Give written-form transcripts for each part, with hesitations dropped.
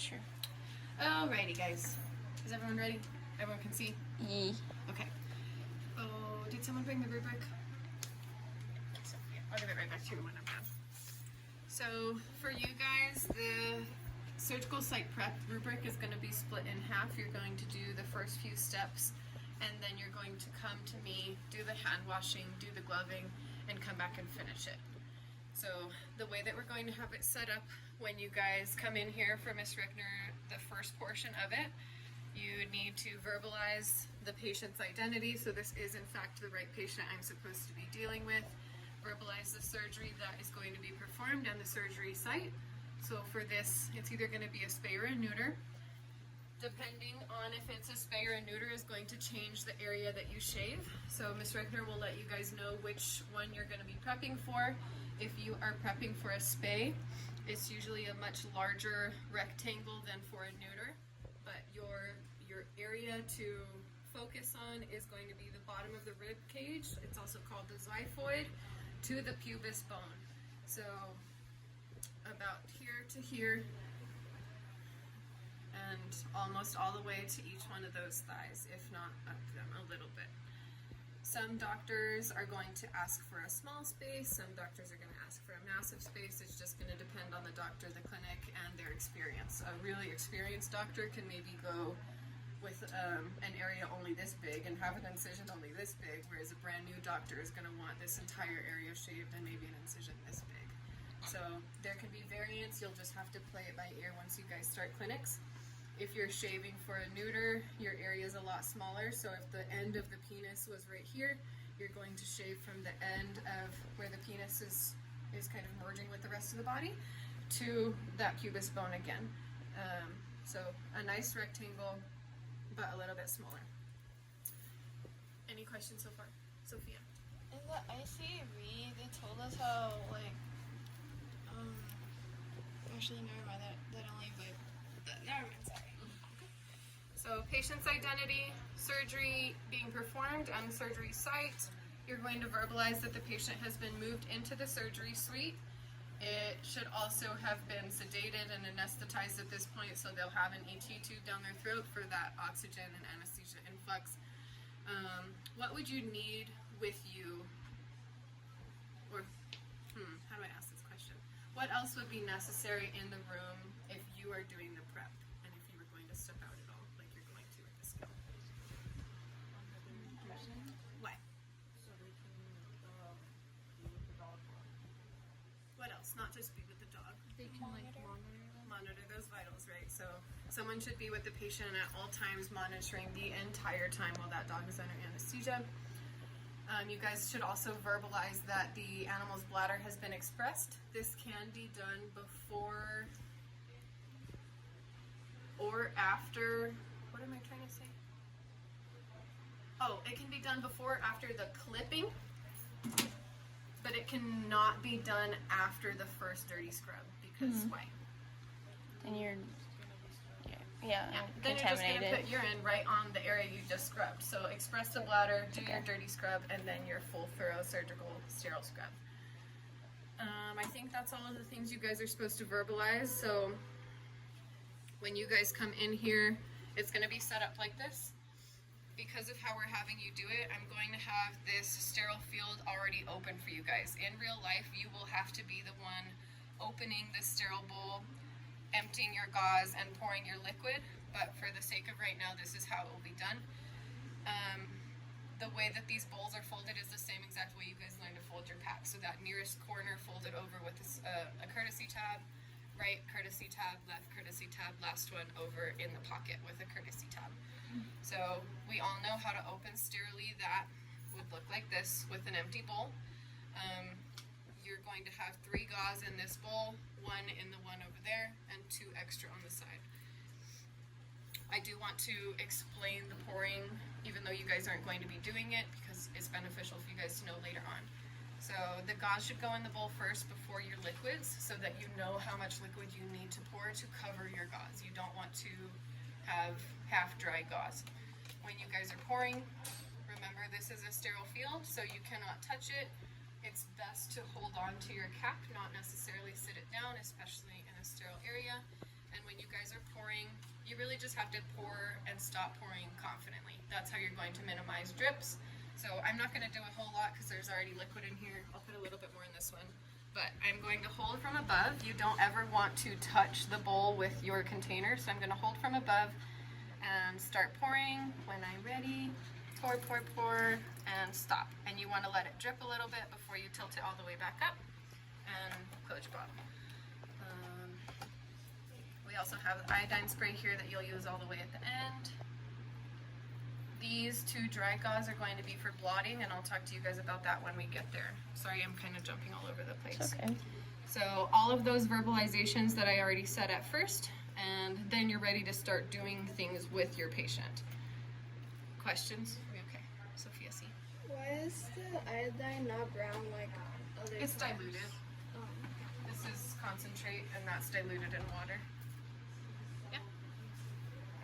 Sure. Alrighty, guys. Is everyone ready? Everyone can see? Yee. Okay. Oh, did someone bring the rubric? I'll give it right back to you when I'm done. So, for you guys, the surgical site prep rubric is going to be split in half. You're going to do the first few steps, and then you're going to come to me, do the hand washing, do the gloving, and come back and finish it. So, the way that we're going to have it set up when you guys come in here for Miss Rickner, the first portion of it, you need to verbalize the patient's identity. So this is in fact the right patient I'm supposed to be dealing with. Verbalize the surgery that is going to be performed and the surgery site. So for this, it's either going to be a spay or a neuter. Depending on if it's a spay or a neuter is going to change the area that you shave. So Miss Rickner will let you guys know which one you're going to be prepping for. If you are prepping for a spay, it's usually a much larger rectangle than for a neuter, but your area to focus on is going to be the bottom of the rib cage. It's also called the xiphoid to the pubis bone. So about here to here and almost all the way to each one of those thighs, if not up them a little bit. Some doctors are going to ask for a small space, some doctors are going to ask for a massive space. It's just going to depend on the doctor, the clinic, and their experience. A really experienced doctor can maybe go with an area only this big and have an incision only this big, whereas a brand new doctor is going to want this entire area shaved and maybe an incision this big. So there can be variants. You'll just have to play it by ear once you guys start clinics. If you're shaving for a neuter, your area is a lot smaller. So if the end of the penis was right here, you're going to shave from the end of where the penis is kind of merging with the rest of the body to that pubis bone again. So a nice rectangle, but a little bit smaller. Any questions so far? Sophia? In the ICV, they told us how, like, actually, never mind, that don't leave, but never mind, sorry. So patient's identity, surgery being performed, and surgery site. You're going to verbalize that the patient has been moved into the surgery suite. It should also have been sedated and anesthetized at this point, so they'll have an ET tube down their throat for that oxygen and anesthesia influx. What would you need with you, or how do I ask this question? What else would be necessary in the room if you are doing the prep, and if you were going to step out at all, like you're going to with this skill? What? What else? Not just be with the dog. They can, like, Monitor those vitals, right? So someone should be with the patient at all times, monitoring the entire time while that dog is under anesthesia. You guys should also verbalize that the animal's bladder has been expressed. This can be done before or after, what am I trying to say? Oh, it can be done before or after the clipping, but it cannot be done after the first dirty scrub, because why? Then you're, Then you're just going to contaminated. put urine right on the area you just scrubbed. So express the bladder, do your dirty scrub, and then your full thorough surgical sterile scrub. I think that's all of the things you guys are supposed to verbalize. So when you guys come in here, it's going to be set up like this. Because of how we're having you do it, I'm going to have this sterile field already open for you guys. In real life, you will have to be the one opening the sterile bowl, emptying your gauze, and pouring your liquid. But for the sake of right now, this is how it will be done. The way that these bowls are folded is the same exact way you guys learn to fold your pack. So that nearest corner folded over with a courtesy tab, right courtesy tab, left courtesy tab, last one over in the pocket with a courtesy tab. So we all know how to open sterilely. That would look like this with an empty bowl. You're going to have 3 gauze in this bowl, 1 in the one over there, and 2 extra on the side. I do want to explain the pouring, even though you guys aren't going to be doing it, because it's beneficial for you guys to know later on. So the gauze should go in the bowl first before your liquids, so that you know how much liquid you need to pour to cover your gauze. You don't want to have half dry gauze. When you guys are pouring, remember this is a sterile field, so you cannot touch it. It's best to hold on to your cap, not necessarily sit it down, especially in a sterile area. And when you guys are pouring, you really just have to pour and stop pouring confidently. That's how you're going to minimize drips. So I'm not going to do a whole lot because there's already liquid in here. I'll put a little bit more in this one. But I'm going to hold from above. You don't ever want to touch the bowl with your container. So I'm going to hold from above and start pouring. When I'm ready, pour, pour, pour, and stop. And you want to let it drip a little bit before you tilt it all the way back up and close your bottle. We also have the iodine spray here that you'll use all the way at the end. These two dry gauze are going to be for blotting, and I'll talk to you guys about that when we get there. Sorry, I'm kind of jumping all over the place. It's okay. So all of those verbalizations that I already said at first, and then you're ready to start doing things with your patient. Questions? Are we okay? Sophia C. Why is the iodine not brown like other It's colors? diluted. This is concentrate, and that's diluted in water. Yeah.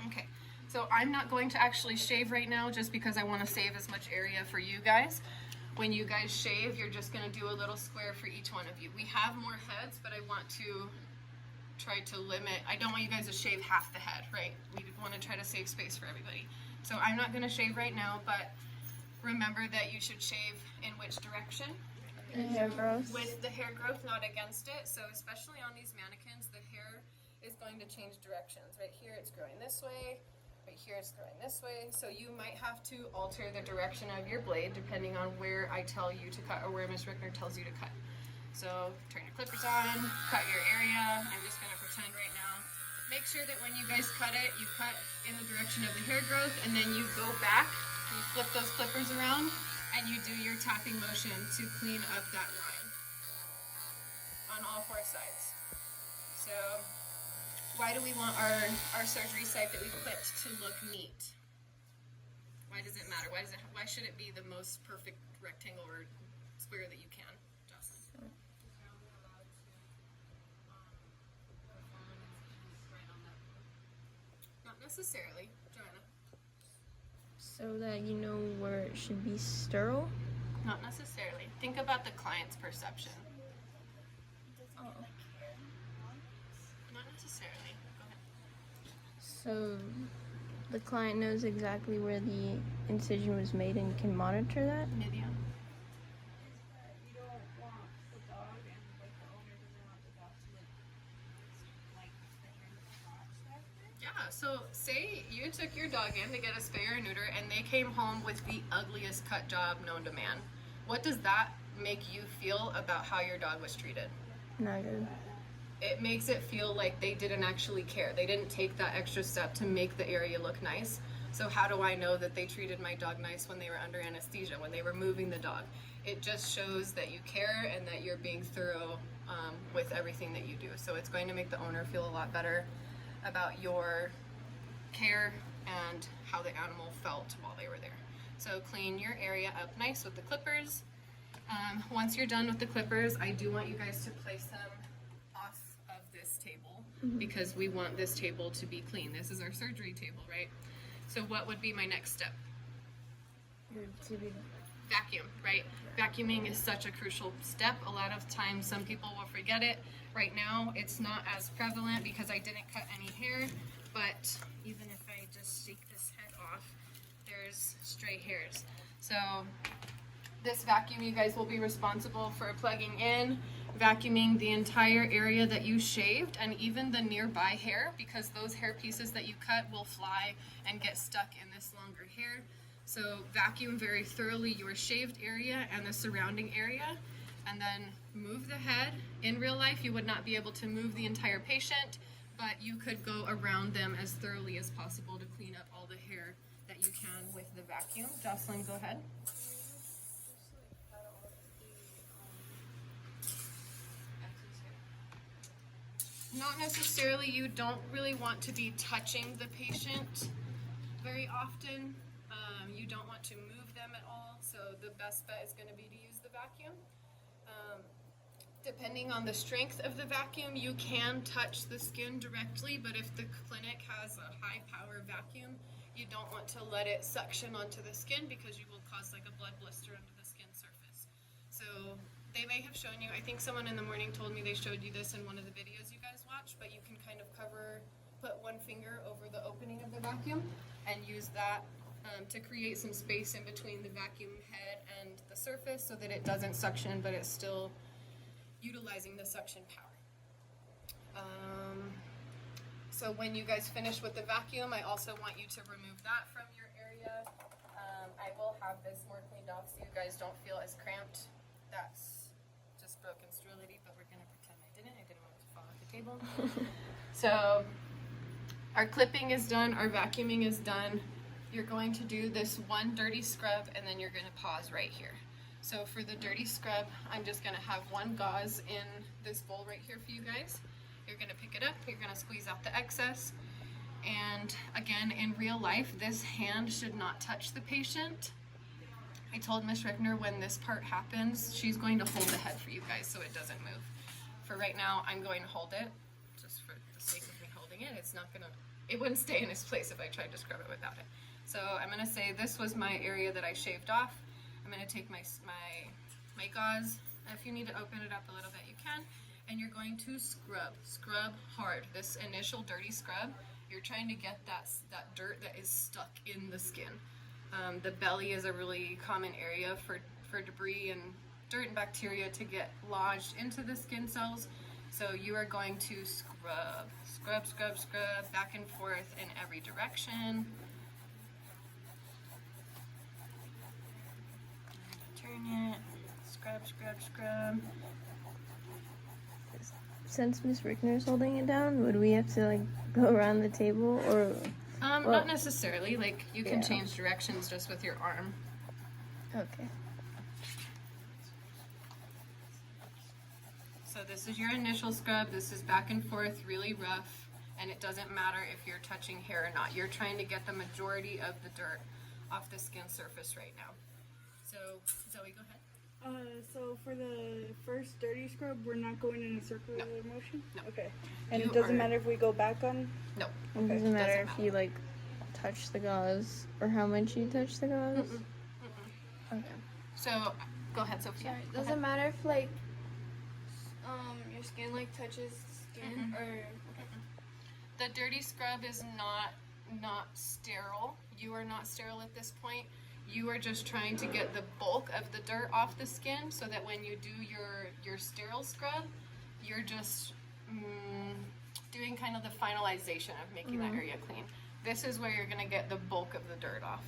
Okay. So I'm not going to actually shave right now just because I want to save as much area for you guys. When you guys shave, you're just going to do a little square for each one of you. We have more heads, but I want to try to limit. I don't want you guys to shave half the head, right? We want to try to save space for everybody. So I'm not going to shave right now, but remember that you should shave in which direction? The hair growth. With the hair growth, not against it. So especially on these mannequins, the hair is going to change directions. Right here it's growing this way. Right here it's growing this way. So you might have to alter the direction of your blade depending on where I tell you to cut or where Ms. Rickner tells you to cut. So turn your clippers on, cut your area. I'm just going to pretend right now. Make sure that when you guys cut it, you cut in the direction of the hair growth, and then you go back, you flip those clippers around, and you do your tapping motion to clean up that line on all four sides. So why do we want our surgery site that we clipped to look neat? Why does it matter? Why should it be the most perfect rectangle or square that you can, Jocelyn? Not necessarily, Joanna. So that you know where it should be sterile? Not necessarily. Think about the client's perception. Not necessarily. Go ahead. So the client knows exactly where the incision was made and can monitor that? Nidia? You don't want the dog and like the owner doesn't want the dog to like the hair scratch that thing. Yeah, so say you took your dog in to get a spay or neuter and they came home with the ugliest cut job known to man. What does that make you feel about how your dog was treated? Not good. It makes it feel like they didn't actually care. They didn't take that extra step to make the area look nice. So how do I know that they treated my dog nice when they were under anesthesia, when they were moving the dog? It just shows that you care and that you're being thorough with everything that you do. So it's going to make the owner feel a lot better about your care and how the animal felt while they were there. So clean your area up nice with the clippers. Once you're done with the clippers, I do want you guys to place them off of this table because we want this table to be clean. This is our surgery table, right? So what would be my next step? Vacuum, right? Vacuuming is such a crucial step. A lot of times some people will forget it. Right now it's not as prevalent because I didn't cut any hair, but even if I just shake this head off, there's stray hairs. So this vacuum, you guys will be responsible for plugging in, vacuuming the entire area that you shaved and even the nearby hair, because those hair pieces that you cut will fly and get stuck in this longer hair. So vacuum very thoroughly your shaved area and the surrounding area, and then move the head. In real life, you would not be able to move the entire patient, but you could go around them as thoroughly as possible to clean up all the hair that you can with the vacuum. Jocelyn, go ahead. Not necessarily. You don't really want to be touching the patient very often. You don't want to move them at all, so the best bet is going to be to use the vacuum. Depending on the strength of the vacuum, you can touch the skin directly, but if the clinic has a high power vacuum, you don't want to let it suction onto the skin because you will cause like a blood blister under the skin surface. So they may have shown you, I think someone in the morning told me they showed you this in one of the videos you guys watched. much, but you can kind of put one finger over the opening of the vacuum and use that to create some space in between the vacuum head and the surface so that it doesn't suction, but it's still utilizing the suction power. So when you guys finish with the vacuum, I also want you to remove that from your area. I will have this more cleaned off so you guys don't feel as cramped. That's just broken sterility, but we're gonna pretend I didn't want it to fall off the table. So our clipping is done, our vacuuming is done. You're going to do this one dirty scrub and then you're gonna pause right here. So for the dirty scrub, I'm just gonna have one gauze in this bowl right here for you guys. You're gonna pick it up, you're gonna squeeze out the excess. And again, in real life, this hand should not touch the patient. I told Miss Rickner when this part happens, she's going to hold the head for you guys so it doesn't move. For right now, I'm going to hold it, just for the sake of me holding it. It wouldn't stay in its place if I tried to scrub it without it. So I'm gonna say this was my area that I shaved off. I'm gonna take my gauze. If you need to open it up a little bit, you can. And you're going to scrub hard. This initial dirty scrub, you're trying to get that dirt that is stuck in the skin. The belly is a really common area for debris and dirt and bacteria to get lodged into the skin cells. So you are going to scrub back and forth in every direction. Turn it, scrub. Since Miss Rickner's holding it down, would we have to like go around the table or? Not necessarily. Like you can Yeah. change directions just with your arm. Okay. So this is your initial scrub. This is back and forth, really rough, and it doesn't matter if you're touching hair or not. You're trying to get the majority of the dirt off the skin surface right now. So Zoe, go ahead. So for the first dirty scrub, we're not going in a circular motion? No. Okay. And You it doesn't are- matter if we go back on? No. It Okay. doesn't matter Doesn't if you like touch the gauze or how much you touch the gauze. Okay. So go ahead, Sophia. Sorry, Go does ahead. it matter if like your skin like touches skin or The dirty scrub is not sterile. You are not sterile at this point. You are just trying to get the bulk of the dirt off the skin so that when you do your sterile scrub, you're just doing kind of the finalization of making that area clean. This is where you're gonna get the bulk of the dirt off.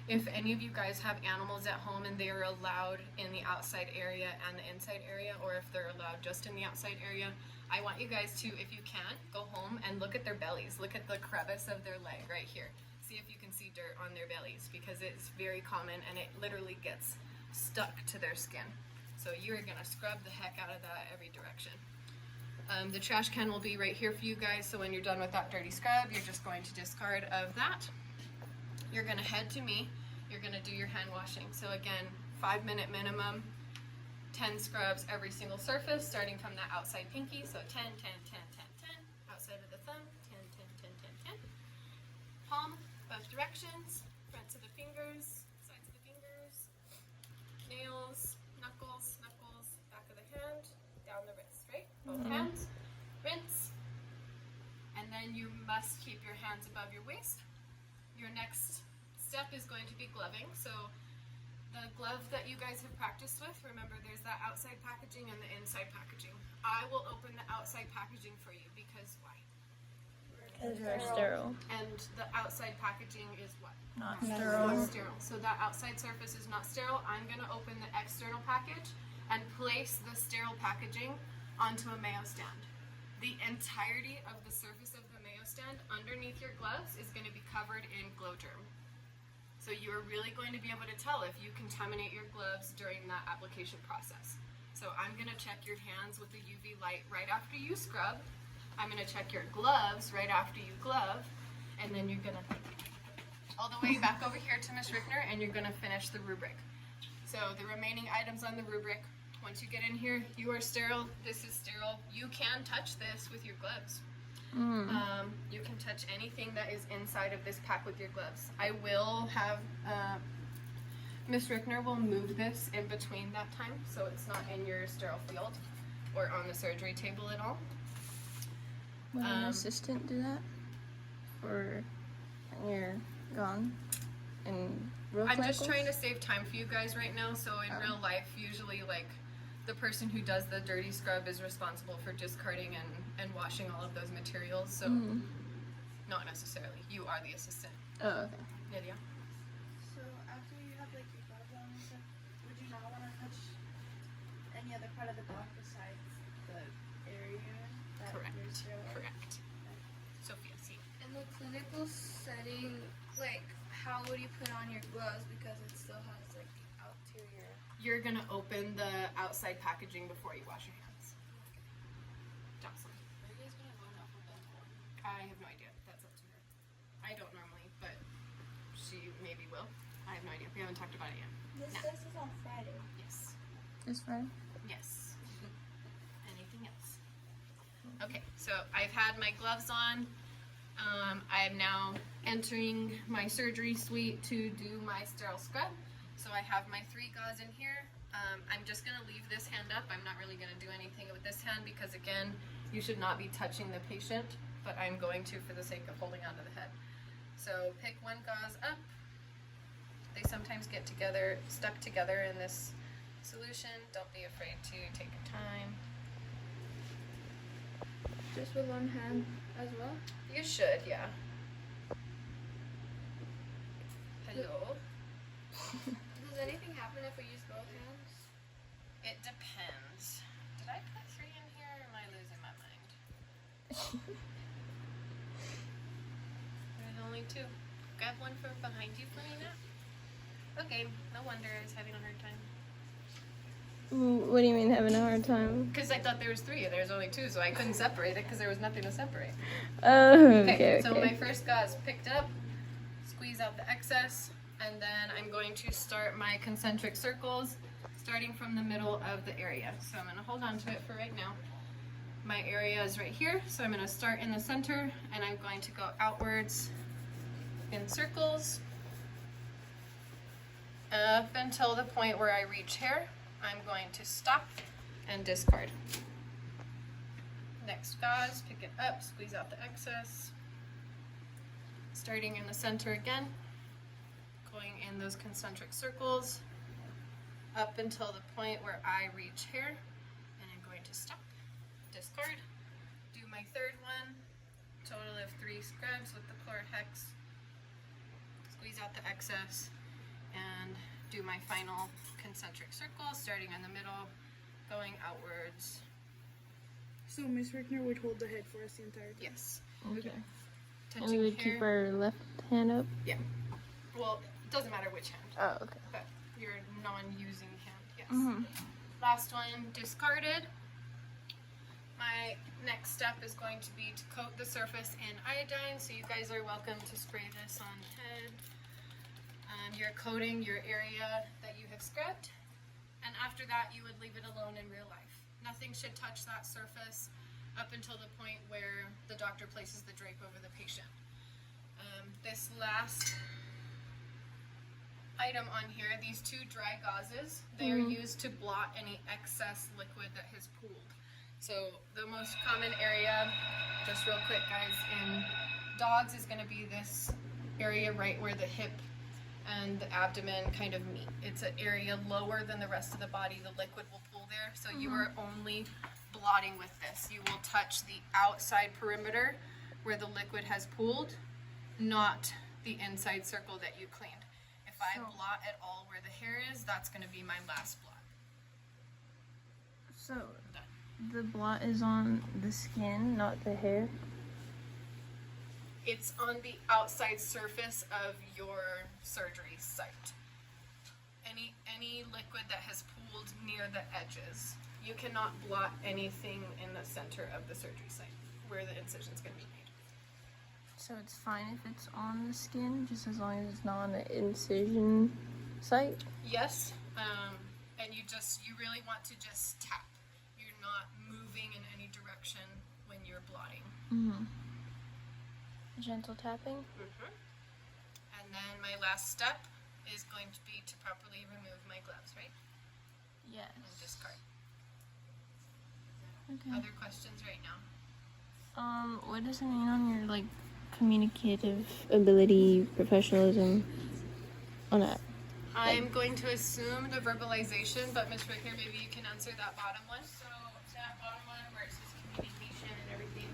If any of you guys have animals at home and they are allowed in the outside area and the inside area, or if they're allowed just in the outside area, I want you guys to, if you can, go home and look at their bellies. Look at the crevice of their leg right here. See if you can see dirt on their bellies because it's very common and it literally gets stuck to their skin. So you're gonna scrub the heck out of that every direction. The trash can will be right here for you guys, so when you're done with that dirty scrub, you're just going to discard of that. You're gonna head to me, you're gonna do your hand washing. So again, 5-minute minimum, 10 scrubs every single surface, starting from that outside pinky, so 10, 10, 10, 10, 10, outside of the thumb, 10, 10, 10, 10, 10. Palm, both directions, front to the fingers, sides of the fingers, nails, knuckles, back of the hand, down the wrist, right? Both hands, rinse, and then you must keep your hands above your waist. Your next step is going to be gloving. So the glove that you guys have practiced with, remember there's that outside packaging and the inside packaging. I will open the outside packaging for you because why? Because we're sterile. And the outside packaging is what? Not Not sterile. sterile. So that outside surface is not sterile. I'm going to open the external package and place the sterile packaging onto a Mayo stand. The entirety of the surface of the Mayo stand underneath your gloves is going to be covered in glow germ. So you are really going to be able to tell if you contaminate your gloves during that application process. So I'm going to check your hands with the UV light right after you scrub. I'm going to check your gloves right after you glove. And then you're going to all the way back over here to Miss Rickner and you're going to finish the rubric. So the remaining items on the rubric, once you get in here, you are sterile. This is sterile. You can touch this with your gloves. You can touch anything that is inside of this pack with your gloves. I will have, Miss Rickner will move this in between that time so it's not in your sterile field or on the surgery table at all. Will an assistant do that? Or when you're gone? In real I'm just clinicals? trying to save time for you guys right now. So in real life, usually like the person who does the dirty scrub is responsible for discarding and washing all of those materials. So not necessarily. You are the assistant. Oh, okay. Lydia? So after you have like your gloves on and stuff, would you not want to touch any other part of the dog besides the area that Correct. you're sterile? Correct. Sophia, see. In the clinical setting, like, how would you put on your gloves because it still has like the ulterior? You're gonna open the outside packaging before you wash your hands. Jocelyn. Are you guys gonna go enough for dental? I have no idea. That's up to her. I don't normally, but she maybe will. I have no idea. We haven't talked about it yet. This No. test is on Friday. Yes. This Friday? Yes. Anything else? Okay, so I've had my gloves on. I am now entering my surgery suite to do my sterile scrub. So I have my 3 gauze in here. I'm just gonna leave this hand up. I'm not really gonna do anything with this hand because again, you should not be touching the patient, but I'm going to for the sake of holding onto the head. So pick 1 gauze up. They sometimes get together, stuck together in this solution. Don't be afraid to take your time. Just with one hand as well? You should, yeah. Hello? Does anything happen if we use both hands? It depends. Did I put 3 in here or am I losing my mind? There's only 2. Grab one from behind you for me now. Okay, no wonder I was having a hard time. What do you mean having a hard time? Because I thought there was 3 and there's only 2, so I couldn't separate it because there was nothing to separate. Oh, okay, So my first gauze picked up, squeeze out the excess, and then I'm going to start my concentric circles, starting from the middle of the area. So I'm going to hold on to it for right now. My area is right here, so I'm going to start in the center, and I'm going to go outwards in circles up until the point where I reach hair. I'm going to stop and discard. Next gauze, pick it up, squeeze out the excess. Starting in the center again, going in those concentric circles up until the point where I reach hair, and I'm going to stop, discard, do my 3rd one, total of 3 scrubs with the Chlorhex, squeeze out the excess, and do my final concentric circle, starting in the middle, going outwards. So Miss Rickner would hold the head for us the entire time. Yes. Okay. And we Touching would keep our left hand up? Well, it doesn't matter which hand, Oh, okay. but your non-using hand, yes. Mm-hmm. Last one, discarded. My next step is going to be to coat the surface in iodine, so you guys are welcome to spray this on the head. You're coating your area that you have scrubbed, and after that you would leave it alone in real life. Nothing should touch that surface up until the point where the doctor places the drape over the patient. This last item on here, these 2 dry gauzes, they are used to blot any excess liquid that has pooled. So the most common area, just real quick guys, in dogs is going to be this area right where the hip and the abdomen kind of meet. It's an area lower than the rest of the body. The liquid will pool there, so you are only blotting with this. You will touch the outside perimeter where the liquid has pooled, not the inside circle that you cleaned. If I blot at all where the hair is, that's going to be my last blot. So, the blot is on the skin, not the hair? It's on the outside surface of your surgery site. Any liquid that has pooled near the edges. You cannot blot anything in the center of the surgery site where the incision's going to be made. So it's fine if it's on the skin, just as long as it's not on the incision site? Yes, and you really want to just tap. You're not moving in any direction when you're blotting. Mm-hmm. Gentle tapping? And then my last step is going to be to properly remove my gloves, right? Yes. And discard. Okay. Other questions right now? What does it mean on your like communicative ability, professionalism on that? I'm going to assume the verbalization, but Ms. Ricker, maybe you can answer that bottom one. So that bottom one where it says communication and everything,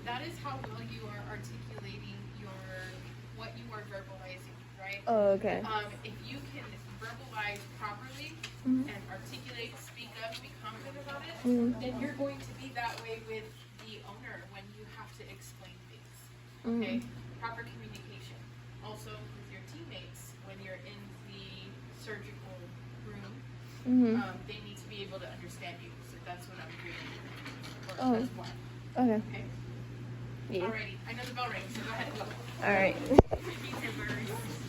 that is how well you are articulating what you are verbalizing, right? Oh, okay. If you can verbalize properly Mhm. and articulate, speak up, be confident about it, Mhm. then you're going to be that way with the owner when you have to explain things. Mhm. Okay? Proper communication. Also with your teammates when you're in the surgical room, Mhm. they need to be able to understand you. So that's what I'm doing. Or Oh. that's one. Okay. Okay? Yeah. Alrighty. I know the bell rings, so go ahead. Go. All right. Repeat your words.